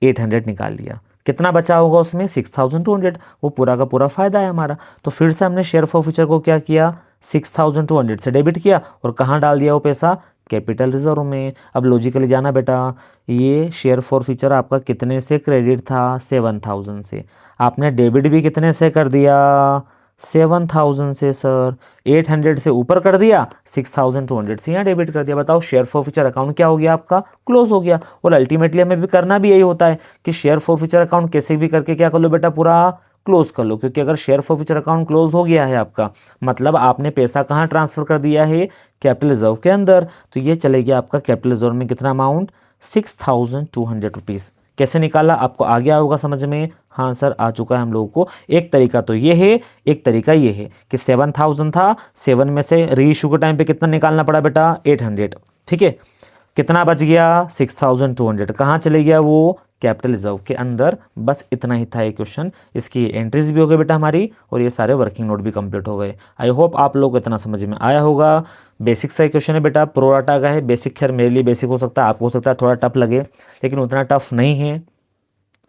A: 800 निकाल लिया, कितना बचा होगा उसमें, 6,200, वो पूरा का पूरा फायदा है हमारा। तो फिर से हमने शेयर फॉर फ्यूचर को क्या किया, 6,200 से डेबिट किया और कहाँ डाल दिया वो पैसा, कैपिटल रिजर्व में। अब लॉजिकली जाना बेटा, ये शेयर फॉर फ्यूचर आपका कितने से क्रेडिट था, 7,000 से, आपने डेबिट भी कितने से कर दिया, 7,000 से सर, 800 से ऊपर कर दिया, 6,200 से यहाँ डेबिट कर दिया। बताओ शेयर फॉर फ्यूचर अकाउंट क्या हो गया आपका, क्लोज हो गया। और अल्टीमेटली हमें भी करना भी यही होता है कि शेयर फॉर फ्यूचर अकाउंट कैसे भी करके क्या कर लो बेटा, पूरा क्लोज कर लो, क्योंकि अगर share for future account close हो गया है आपका, मतलब आपने पैसा कहाँ ट्रांसफर कर दिया है, कैपिटल रिजर्व के अंदर। तो ये चले गया आपका कैपिटल रिजर्व में कितना अमाउंट, 6,200 रुपीज़। कैसे निकाला आपको आ गया होगा समझ में, हाँ सर आ चुका है हम लोगों को। एक तरीका तो ये है, एक तरीका ये है कि 7,000 था, 7 में से री इशू के टाइम पे कितना निकालना पड़ा बेटा, 800, ठीक है, कितना बच गया, 6,200, कहाँ चले गया वो, कैपिटल रिजर्व के अंदर। बस इतना ही था ये क्वेश्चन। इसकी एंट्रीज भी हो गई बेटा हमारी और ये सारे वर्किंग नोट भी कंप्लीट हो गए। आई होप आप लोग को इतना समझ में आया होगा। बेसिक सा क्वेश्चन है बेटा, प्रोराटा का है। बेसिक खैर मेरे लिए बेसिक हो सकता है, आपको हो सकता है थोड़ा टफ लगे, लेकिन उतना टफ नहीं है,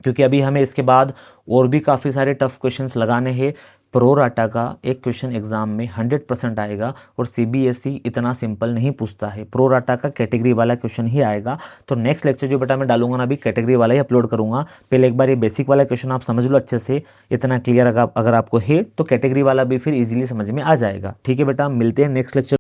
A: क्योंकि अभी हमें इसके बाद और भी काफ़ी सारे टफ क्वेश्चंस लगाने हैं। प्रोराटा का एक क्वेश्चन एग्जाम में 100% आएगा और सीबीएसई इतना सिंपल नहीं पूछता है। प्रोराटा का कैटेगरी वाला क्वेश्चन ही आएगा। तो नेक्स्ट लेक्चर जो बेटा मैं डालूंगा ना, अभी कैटेगरी वाला ही अपलोड करूंगा। पहले एक बार ये बेसिक वाला क्वेश्चन आप समझ लो अच्छे से, इतना क्लियर अगर आपको है तो कैटेगरी वाला भी फिर इजीली समझ में आ जाएगा। ठीक है बेटा, मिलते हैं नेक्स्ट लेक्चर।